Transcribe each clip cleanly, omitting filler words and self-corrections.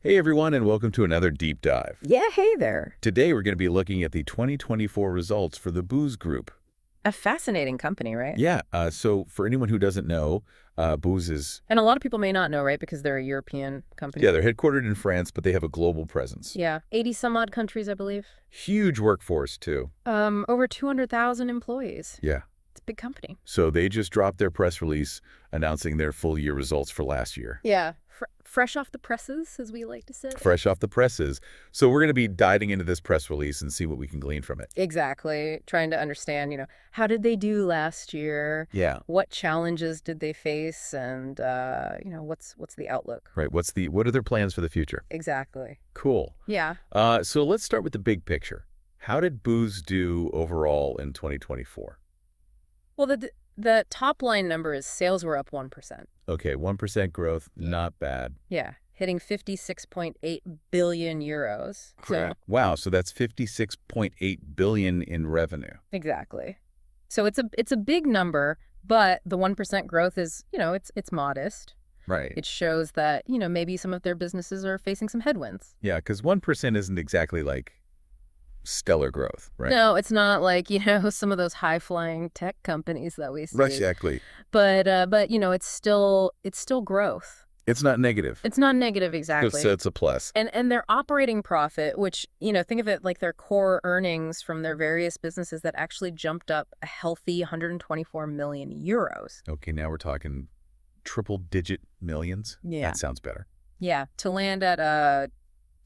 Hey everyone, and welcome to another deep dive. Yeah, hey there. Today we're going to be looking at the 2024 results for the Bouygues Group. A fascinating company, right? Yeah, so for anyone who doesn't know, Bouygues is, And a lot of people may not know, right? Because they're a European company. yeah, they're headquartered in France, but they have a global presence. Yeah, 80 some odd countries, I believe. Huge workforce too. Over 200,000 employees. Yeah. It's a big company. So they just dropped their press release announcing their full year results for last year. Yeah, fresh off the presses, as we like to say. Fresh off the presses. So we're going to be diving into this press release and see what we can glean from it. Exactly. Trying to understand, how did they do last year? Yeah. What challenges did they face? And, what's the outlook? Right. What are their plans for the future? Exactly. Cool. Yeah. So let's start with the big picture. How did Bouygues do overall in 2024? Well, the top line number is sales were up 1%. Okay, 1% growth, not bad. Yeah, hitting 56.8 billion euros. So, Wow, so that's 56.8 billion in revenue. exactly. So it's a big number, but the 1% growth is, it's modest. Right. It shows that, maybe some of their businesses are facing some headwinds. Yeah, because 1% isn't exactly like stellar growth, right? No, it's not like, some of those high-flying tech companies that we see. Right, exactly. But it's still growth. It's not negative. It's not negative, exactly. So it's a plus. And their operating profit, which, think of it like their core earnings from their various businesses, that actually jumped up a healthy 124 million euros. Okay, now we're talking triple-digit millions? Yeah. That sounds better. Yeah, to land at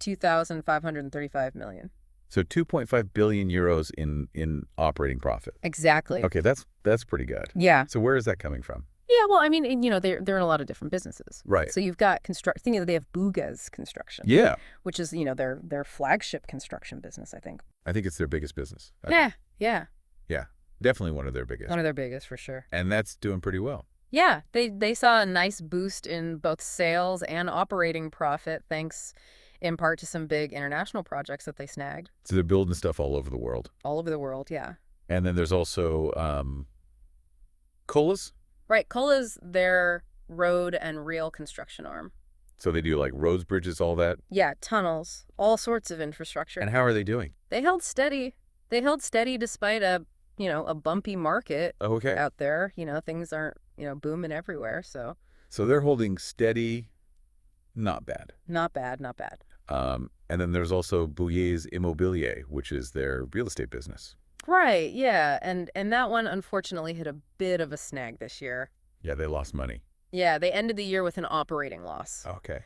2,535 million. So 2.5 billion euros in operating profit. Exactly. Okay, that's pretty good. Yeah. So where is that coming from? Yeah, well, I mean, they're in a lot of different businesses. Right. So you've got thinking that they have Bouygues Construction. Yeah. Which is, their flagship construction business, I think. I think it's their biggest business. Yeah. Yeah, definitely one of their biggest. One of their biggest, for sure. And that's doing pretty well. Yeah, they saw a nice boost in both sales and operating profit, thanks in part to some big international projects that they snagged. So they're building stuff all over the world. All over the world, yeah. And then there's also Colas. Right, Cola's their road and rail construction arm. So they do like roads, bridges, all that. Yeah, tunnels, all sorts of infrastructure. And how are they doing? They held steady. They held steady despite a bumpy market out there. Things aren't, booming everywhere, so. So they're holding steady, not bad. Not bad, not bad. And then there's also Bouygues Immobilier, which is their real estate business. Right, yeah. And that one, unfortunately, hit a bit of a snag this year. Yeah, they lost money. Yeah, they ended the year with an operating loss. Okay.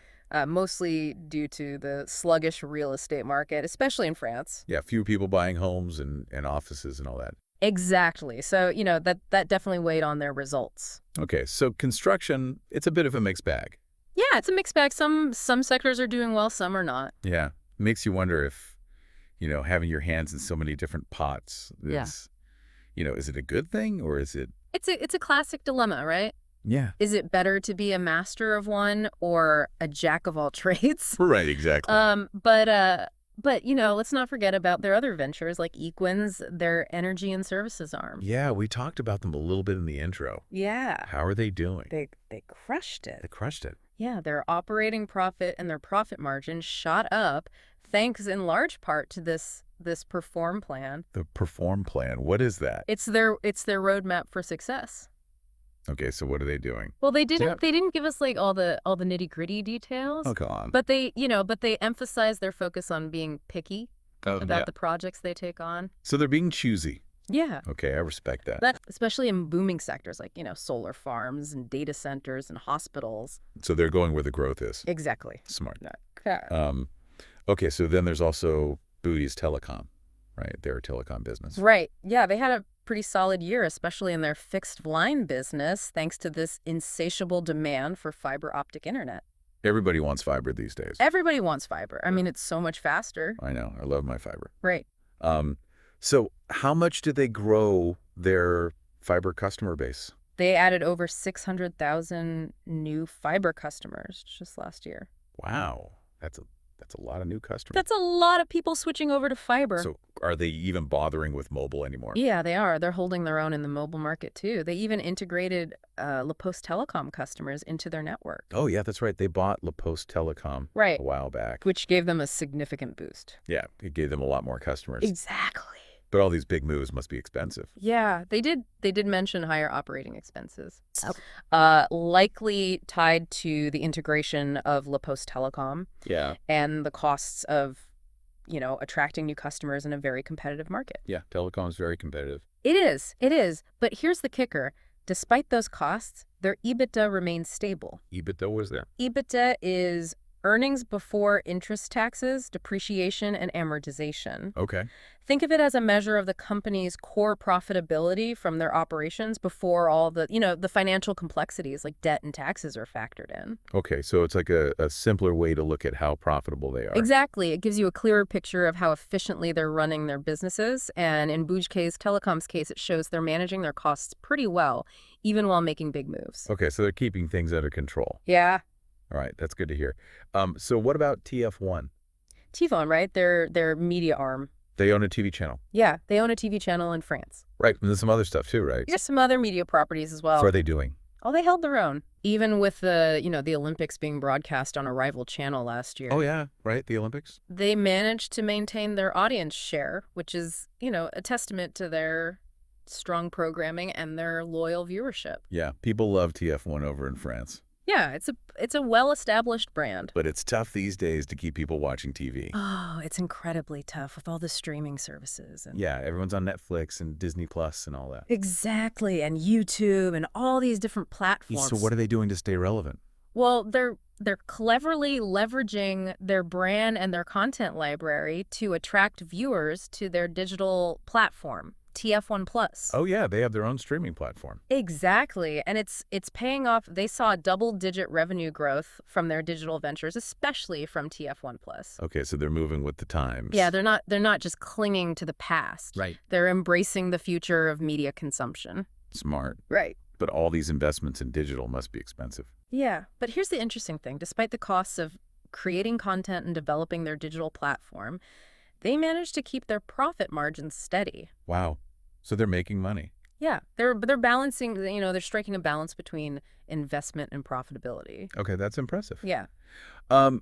Mostly due to the sluggish real estate market, especially in France. Yeah, few people buying homes and offices and all that. Exactly. So, that definitely weighed on their results. Okay, so construction, it's a bit of a mixed bag. Yeah, it's a mixed bag. Some sectors are doing well, some are not. Yeah, makes you wonder if, having your hands in so many different pots is, is it a good thing or is it? It's a classic dilemma, right? Yeah. Is it better to be a master of one or a jack of all trades? Right, exactly. But let's not forget about their other ventures like Equins, their energy and services arm. Yeah, we talked about them a little bit in the intro. Yeah. How are they doing? They crushed it. They crushed it. Yeah, their operating profit and their profit margin shot up thanks in large part to this Perform plan. The Perform plan, what is that? It's their roadmap for success. Okay, so what are they doing? Well, they didn't give us like all the nitty-gritty details. Oh, come on. But they emphasize their focus on being picky about the projects they take on. So they're being choosy. Yeah. Okay, I respect that. That especially in booming sectors like, solar farms and data centers and hospitals. So they're going where the growth is. Exactly. Smart. Okay. Okay, so then there's also Bouygues Telecom, right? Their telecom business. Right. Yeah, they had a pretty solid year, especially in their fixed line business, thanks to this insatiable demand for fiber optic internet. Everybody wants fiber these days. Everybody wants fiber. I mean, it's so much faster. I know. I love my fiber. Right. So how much did they grow their fiber customer base? They added over 600,000 new fiber customers just last year. Wow. That's a lot of new customers. That's a lot of people switching over to fiber. So are they even bothering with mobile anymore? Yeah, they are. They're holding their own in the mobile market, too. They even integrated La Poste Telecom customers into their network. Oh, yeah, that's right. They bought La Poste Telecom Right. a while back. Which gave them a significant boost. Yeah, it gave them a lot more customers. Exactly. But all these big moves must be expensive. Yeah, they did mention higher operating expenses. Likely tied to the integration of La Poste Telecom. Yeah. And the costs of, attracting new customers in a very competitive market. Yeah, telecom's very competitive. It is. It is. But here's the kicker. Despite those costs, their EBITDA remains stable. EBITDA was there. EBITDA is earnings before interest, taxes, depreciation, and amortization. Okay. Think of it as a measure of the company's core profitability from their operations before all the, the financial complexities like debt and taxes are factored in. Okay, so it's like a simpler way to look at how profitable they are. Exactly. It gives you a clearer picture of how efficiently they're running their businesses. And in Bouygues' case, Telecom's case, it shows they're managing their costs pretty well, even while making big moves. Okay, so they're keeping things under control. Yeah. All right, that's good to hear. So what about TF1? TF1, right? Their media arm. They own a TV channel. Yeah, they own a TV channel in France. Right, and there's some other stuff too, right? There's some other media properties as well. So what are they doing? Oh, they held their own. Even with the Olympics being broadcast on a rival channel last year. Oh, yeah, right, the Olympics. They managed to maintain their audience share, which is, a testament to their strong programming and their loyal viewership. Yeah, people love TF1 over in France. Yeah, it's a well-established brand. But it's tough these days to keep people watching TV. Oh, it's incredibly tough with all the streaming services. Yeah, everyone's on Netflix and Disney Plus and all that. Exactly, and YouTube and all these different platforms. So what are they doing to stay relevant? Well, they're cleverly leveraging their brand and their content library to attract viewers to their digital platform, TF1 Plus. Oh, yeah, they have their own streaming platform. Exactly, and it's paying off. They saw double-digit revenue growth from their digital ventures, especially from TF1 Plus. Okay, so they're moving with the times. Yeah, they're not just clinging to the past. Right. They're embracing the future of media consumption. Smart. Right. But all these investments in digital must be expensive. Yeah, but here's the interesting thing. Despite the costs of creating content and developing their digital platform, they managed to keep their profit margins steady. Wow. So they're making money. Yeah, they're balancing, they're striking a balance between investment and profitability. Okay, that's impressive. Yeah. Okay,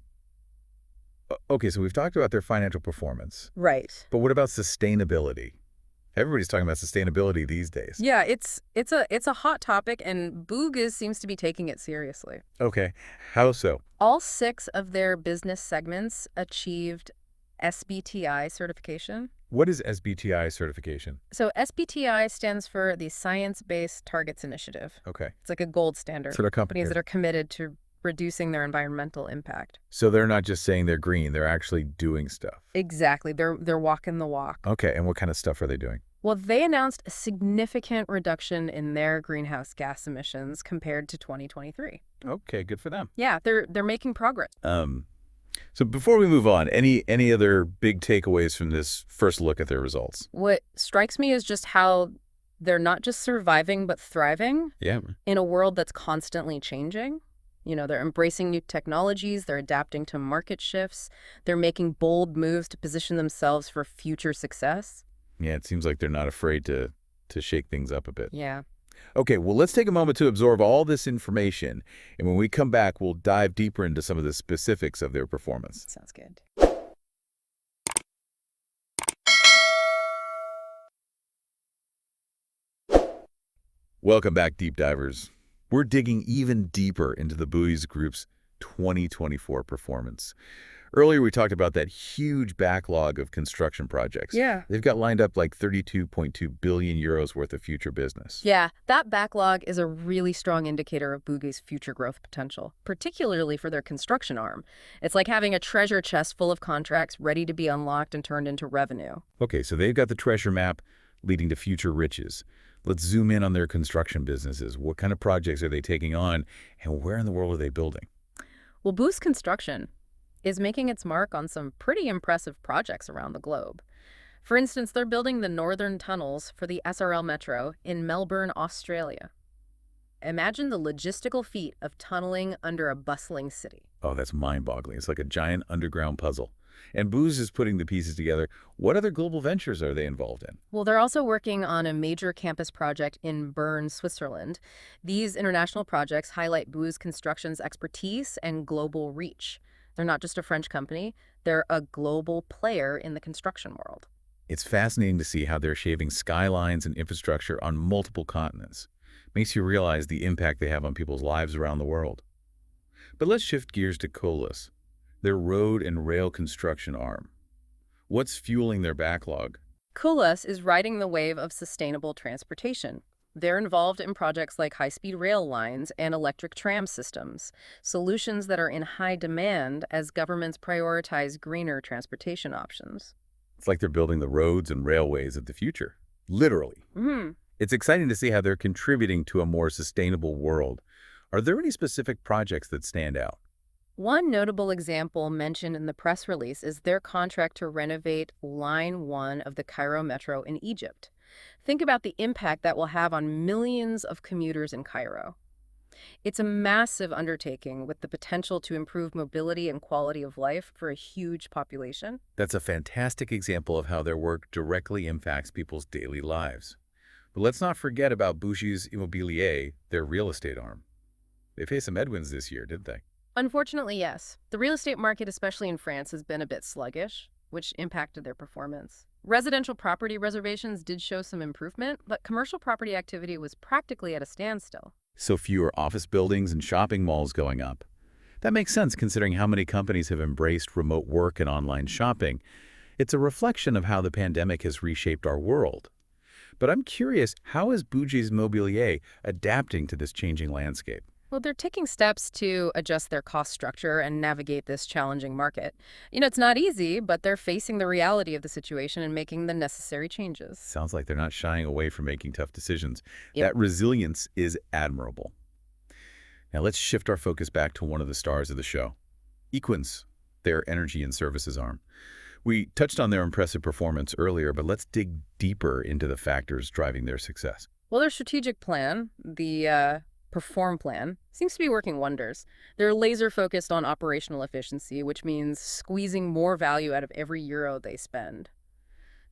so we've talked about their financial performance. Right. But what about sustainability? Everybody's talking about sustainability these days. Yeah, it's a hot topic, and Bouygues seems to be taking it seriously. Okay, how so? All 6 of their business segments achieved SBTI certification. What is SBTI certification? So SBTI stands for the Science-Based Targets Initiative. Okay. It's like a gold standard. Sort of companies that are committed to reducing their environmental impact. So they're not just saying they're green, they're actually doing stuff. Exactly. They're walking the walk. Okay, and what kind of stuff are they doing? Well, they announced a significant reduction in their greenhouse gas emissions compared to 2023. Okay, good for them. Yeah, they're making progress. So before we move on, any other big takeaways from this first look at their results? What strikes me is just how they're not just surviving but thriving. Yeah. In a world that's constantly changing. They're embracing new technologies, they're adapting to market shifts, they're making bold moves to position themselves for future success. Yeah, it seems like they're not afraid to shake things up a bit. Yeah. Okay, well, let's take a moment to absorb all this information, and when we come back, we'll dive deeper into some of the specifics of their performance. Sounds good. Welcome back, Deep Divers. We're digging even deeper into the Bouygues Group's 2024 performance. Earlier, we talked about that huge backlog of construction projects. Yeah. They've got lined up like 32.2 billion euros worth of future business. Yeah, that backlog is a really strong indicator of Bouygues' future growth potential, particularly for their construction arm. It's like having a treasure chest full of contracts ready to be unlocked and turned into revenue. Okay, so they've got the treasure map leading to future riches. Let's zoom in on their construction businesses. What kind of projects are they taking on, and where in the world are they building? Well, Bouygues Construction is making its mark on some pretty impressive projects around the globe. For instance, they're building the northern tunnels for the SRL Metro in Melbourne, Australia. Imagine the logistical feat of tunneling under a bustling city. Oh, that's mind-boggling. It's like a giant underground puzzle. And Booz is putting the pieces together. What other global ventures are they involved in? Well, they're also working on a major campus project in Bern, Switzerland. These international projects highlight BOUY's construction's expertise and global reach. They're not just a French company, they're a global player in the construction world. It's fascinating to see how they're shaping skylines and infrastructure on multiple continents. Makes you realize the impact they have on people's lives around the world. But let's shift gears to Colas, their road and rail construction arm. What's fueling their backlog? Colas is riding the wave of sustainable transportation. They're involved in projects like high-speed rail lines and electric tram systems, solutions that are in high demand as governments prioritize greener transportation options. It's like they're building the roads and railways of the future. Literally. It's exciting to see how they're contributing to a more sustainable world. Are there any specific projects that stand out? One notable example mentioned in the press release is their contract to renovate Line 1 of the Cairo Metro in Egypt. Think about the impact that will have on millions of commuters in Cairo. It's a massive undertaking with the potential to improve mobility and quality of life for a huge population. That's a fantastic example of how their work directly impacts people's daily lives. But let's not forget about Bouygues Immobilier, their real estate arm. They faced some headwinds this year, didn't they? Unfortunately, yes. The real estate market, especially in France, has been a bit sluggish, which impacted their performance. Residential property reservations did show some improvement, but commercial property activity was practically at a standstill. So fewer office buildings and shopping malls going up. That makes sense considering how many companies have embraced remote work and online shopping. It's a reflection of how the pandemic has reshaped our world. But I'm curious, how is Bouygues Immobilier adapting to this changing landscape? Well, they're taking steps to adjust their cost structure and navigate this challenging market. It's not easy, but they're facing the reality of the situation and making the necessary changes. Sounds like they're not shying away from making tough decisions. Yep. That resilience is admirable. Now let's shift our focus back to one of the stars of the show, Equins, their energy and services arm. We touched on their impressive performance earlier, but let's dig deeper into the factors driving their success. Well, their strategic plan, the Perform plan, seems to be working wonders. They're laser focused on operational efficiency, which means squeezing more value out of every euro they spend.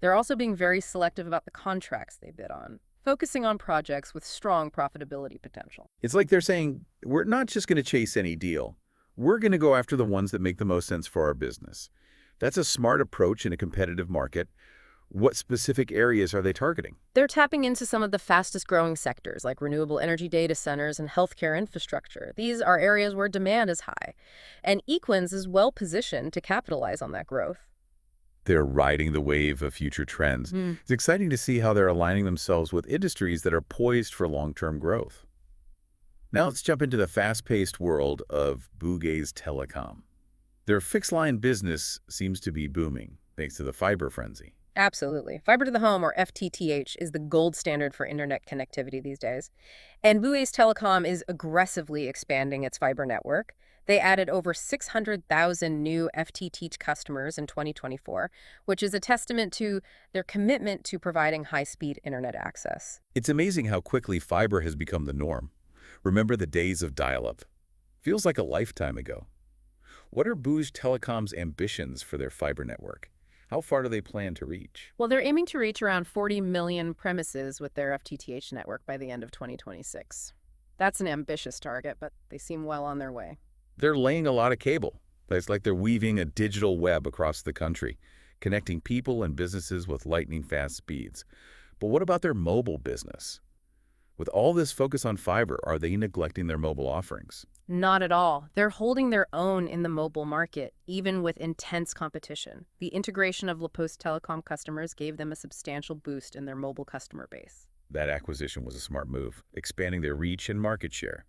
They're also being very selective about the contracts they bid on, focusing on projects with strong profitability potential. It's like they're saying, we're not just going to chase any deal. We're going to go after the ones that make the most sense for our business. That's a smart approach in a competitive market. What specific areas are they targeting? They're tapping into some of the fastest growing sectors like renewable energy data centers and healthcare infrastructure. These are areas where demand is high, and Equins is well positioned to capitalize on that growth. They're riding the wave of future trends. It's exciting to see how they're aligning themselves with industries that are poised for long-term growth. Now let's jump into the fast-paced world of Bouygues Telecom. Their fixed-line business seems to be booming, thanks to the fiber frenzy. Absolutely. Fiber to the home, or FTTH, is the gold standard for internet connectivity these days. And Bouygues Telecom is aggressively expanding its fiber network. They added over 600,000 new FTTH customers in 2024, which is a testament to their commitment to providing high-speed internet access. It's amazing how quickly fiber has become the norm. Remember the days of dial-up? Feels like a lifetime ago. What are Bouygues Telecom's ambitions for their fiber network? How far do they plan to reach? Well, they're aiming to reach around 40 million premises with their FTTH network by the end of 2026. That's an ambitious target, but they seem well on their way. They're laying a lot of cable. It's like they're weaving a digital web across the country, connecting people and businesses with lightning-fast speeds. But what about their mobile business? With all this focus on fiber, are they neglecting their mobile offerings? Not at all. They're holding their own in the mobile market, even with intense competition. The integration of La Poste Telecom customers gave them a substantial boost in their mobile customer base. That acquisition was a smart move, expanding their reach and market share.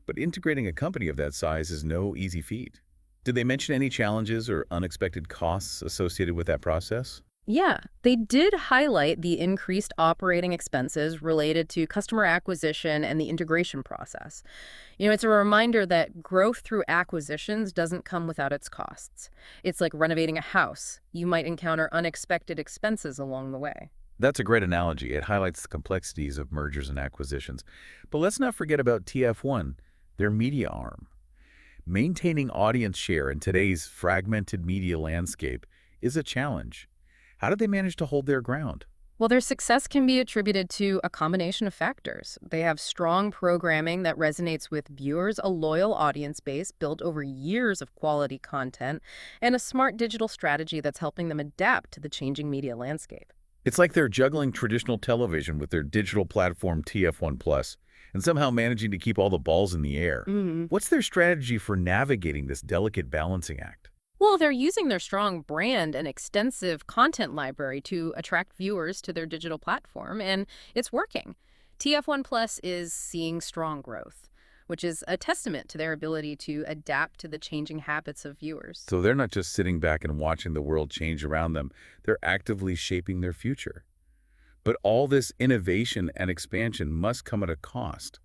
But integrating a company of that size is no easy feat. Did they mention any challenges or unexpected costs associated with that process? Yeah, they did highlight the increased operating expenses related to customer acquisition and the integration process. It's a reminder that growth through acquisitions doesn't come without its costs. It's like renovating a house. You might encounter unexpected expenses along the way. That's a great analogy. It highlights the complexities of mergers and acquisitions. But let's not forget about TF1, their media arm. Maintaining audience share in today's fragmented media landscape is a challenge. How did they manage to hold their ground? Well, their success can be attributed to a combination of factors. They have strong programming that resonates with viewers, a loyal audience base built over years of quality content, and a smart digital strategy that's helping them adapt to the changing media landscape. It's like they're juggling traditional television with their digital platform TF1 Plus and somehow managing to keep all the balls in the air. What's their strategy for navigating this delicate balancing act? Well, they're using their strong brand and extensive content library to attract viewers to their digital platform, and it's working. TF1 Plus is seeing strong growth, which is a testament to their ability to adapt to the changing habits of viewers. So they're not just sitting back and watching the world change around them, they're actively shaping their future. But all this innovation and expansion must come at a cost.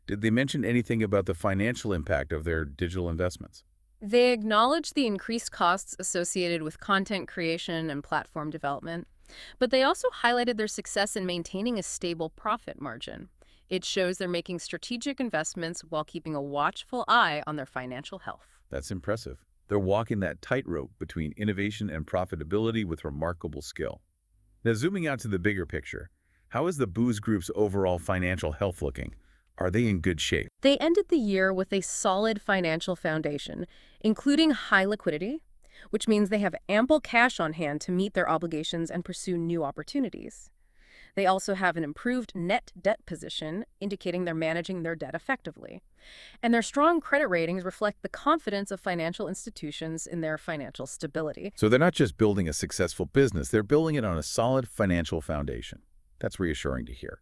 Did they mention anything about the financial impact of their digital investments? They acknowledge the increased costs associated with content creation and platform development, but they also highlighted their success in maintaining a stable profit margin. It shows they're making strategic investments while keeping a watchful eye on their financial health. That's impressive. They're walking that tightrope between innovation and profitability with remarkable skill. Now, zooming out to the bigger picture, how is the Booz Group's overall financial health looking? Are they in good shape? They ended the year with a solid financial foundation, including high liquidity, which means they have ample cash on hand to meet their obligations and pursue new opportunities. They also have an improved net debt position, indicating they're managing their debt effectively. And their strong credit ratings reflect the confidence of financial institutions in their financial stability. So they're not just building a successful business, they're building it on a solid financial foundation. That's reassuring to hear.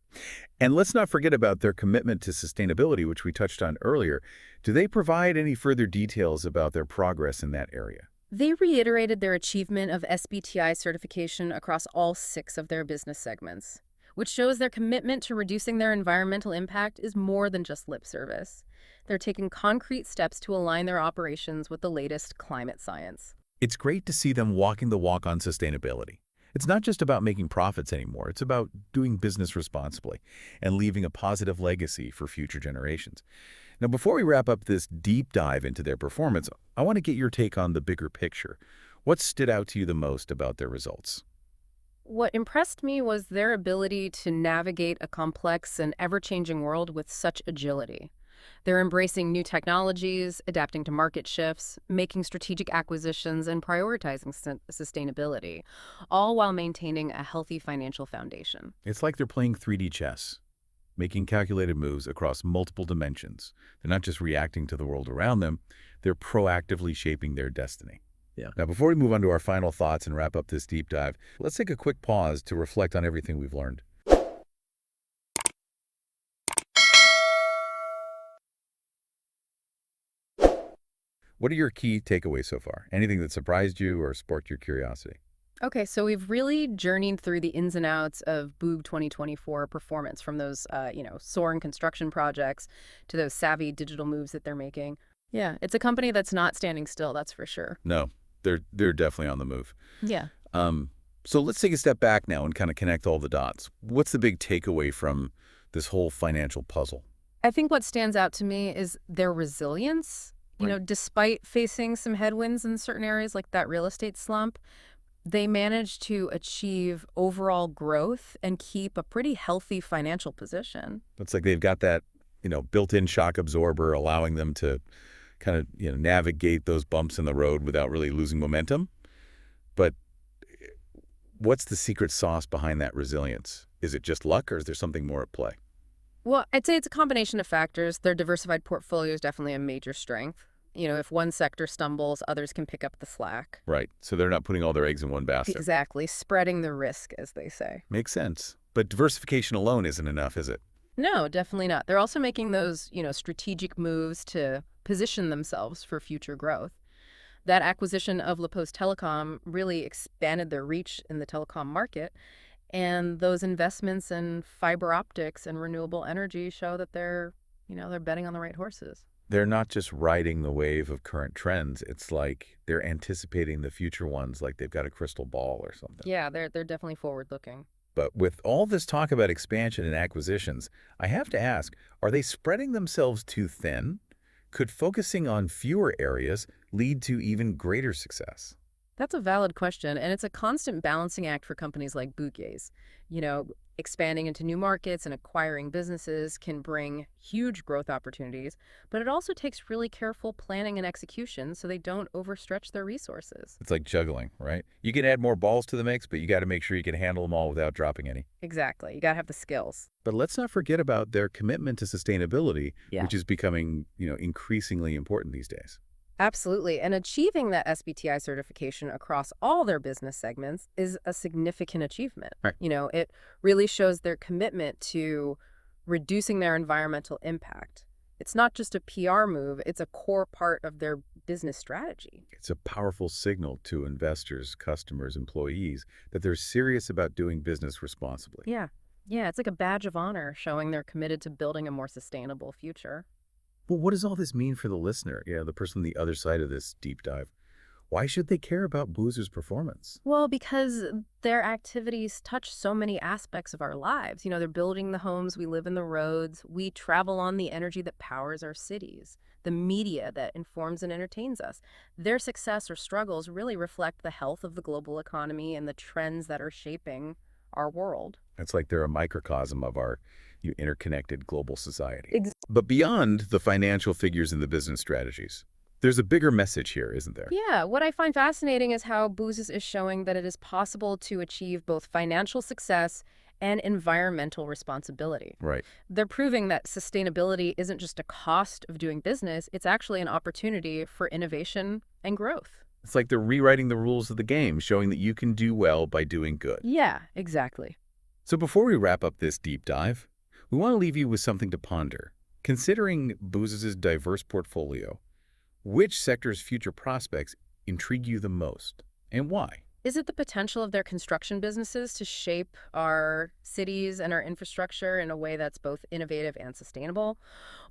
And let's not forget about their commitment to sustainability, which we touched on earlier. Do they provide any further details about their progress in that area? They reiterated their achievement of SBTi certification across all 6 of their business segments, which shows their commitment to reducing their environmental impact is more than just lip service. They're taking concrete steps to align their operations with the latest climate science. It's great to see them walking the walk on sustainability. It's not just about making profits anymore. It's about doing business responsibly and leaving a positive legacy for future generations. Now, before we wrap up this deep dive into their performance, I want to get your take on the bigger picture. What stood out to you the most about their results? What impressed me was their ability to navigate a complex and ever-changing world with such agility. They're embracing new technologies, adapting to market shifts, making strategic acquisitions, and prioritizing sustainability, all while maintaining a healthy financial foundation. It's like they're playing 3D chess, making calculated moves across multiple dimensions. They're not just reacting to the world around them, they're proactively shaping their destiny. Yeah. Now, before we move on to our final thoughts and wrap up this deep dive, let's take a quick pause to reflect on everything we've learned. What are your key takeaways so far? Anything that surprised you or sparked your curiosity? Okay, so we've really journeyed through the ins and outs of Bouygues 2024 performance, from those, soaring construction projects to those savvy digital moves that they're making. Yeah, it's a company that's not standing still, that's for sure. No, they're definitely on the move. Yeah. So let's take a step back now and kind of connect all the dots. What's the big takeaway from this whole financial puzzle? I think what stands out to me is their resilience. Right. Despite facing some headwinds in certain areas like that real estate slump, they managed to achieve overall growth and keep a pretty healthy financial position. It's like they've got that, built-in shock absorber allowing them to kind of, navigate those bumps in the road without really losing momentum. But what's the secret sauce behind that resilience? Is it just luck, or is there something more at play? Well, I'd say it's a combination of factors. Their diversified portfolio is definitely a major strength. If one sector stumbles, others can pick up the slack. Right. So they're not putting all their eggs in one basket. Exactly. Spreading the risk, as they say. Makes sense. But diversification alone isn't enough, is it? No, definitely not. They're also making those, strategic moves to position themselves for future growth. That acquisition of La Poste Telecom really expanded their reach in the telecom market. And those investments in fiber optics and renewable energy show that they're betting on the right horses. They're not just riding the wave of current trends. It's like they're anticipating the future ones, like they've got a crystal ball or something. Yeah, they're definitely forward-looking. But with all this talk about expansion and acquisitions, I have to ask, are they spreading themselves too thin? Could focusing on fewer areas lead to even greater success? That's a valid question, and it's a constant balancing act for companies like Bouygues. You know, expanding into new markets and acquiring businesses can bring huge growth opportunities, but it also takes really careful planning and execution so they don't overstretch their resources. It's like juggling, right? You can add more balls to the mix, but you got to make sure you can handle them all without dropping any. Exactly. You got to have the skills. But let's not forget about their commitment to sustainability, Yeah. which is becoming, increasingly important these days. Absolutely. And achieving that SBTI certification across all their business segments is a significant achievement. Right. It really shows their commitment to reducing their environmental impact. It's not just a PR move, it's a core part of their business strategy. It's a powerful signal to investors, customers, employees that they're serious about doing business responsibly. Yeah. Yeah, it's like a badge of honor showing they're committed to building a more sustainable future. Well, what does all this mean for the listener? Yeah, the person on the other side of this deep dive. Why should they care about Boozer's performance? Well, because their activities touch so many aspects of our lives. They're building the homes, we live in the roads, we travel on the energy that powers our cities, the media that informs and entertains us. Their success or struggles really reflect the health of the global economy and the trends that are shaping our world. It's like they're a microcosm of our interconnected global society. Ex- But beyond the financial figures and the business strategies, there's a bigger message here, isn't there? Yeah, what I find fascinating is how Boozes is showing that it is possible to achieve both financial success and environmental responsibility. Right. They're proving that sustainability isn't just a cost of doing business, it's actually an opportunity for innovation and growth. It's like they're rewriting the rules of the game, showing that you can do well by doing good. Yeah, exactly. So before we wrap up this deep dive, we want to leave you with something to ponder. Considering Boozes' diverse portfolio, which sector's future prospects intrigue you the most, and why? Is it the potential of their construction businesses to shape our cities and our infrastructure in a way that's both innovative and sustainable?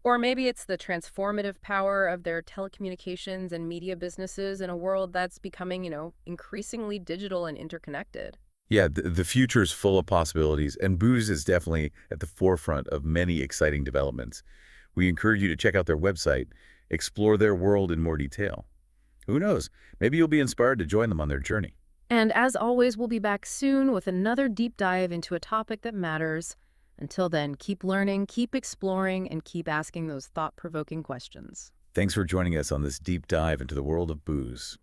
Or maybe it's the transformative power of their telecommunications and media businesses in a world that's becoming, increasingly digital and interconnected. Yeah, the future is full of possibilities, and Booz is definitely at the forefront of many exciting developments. We encourage you to check out their website, explore their world in more detail. Who knows, maybe you'll be inspired to join them on their journey. And as always, we'll be back soon with another deep dive into a topic that matters. Until then, keep learning, keep exploring, and keep asking those thought-provoking questions. Thanks for joining us on this deep dive into the world of Booz.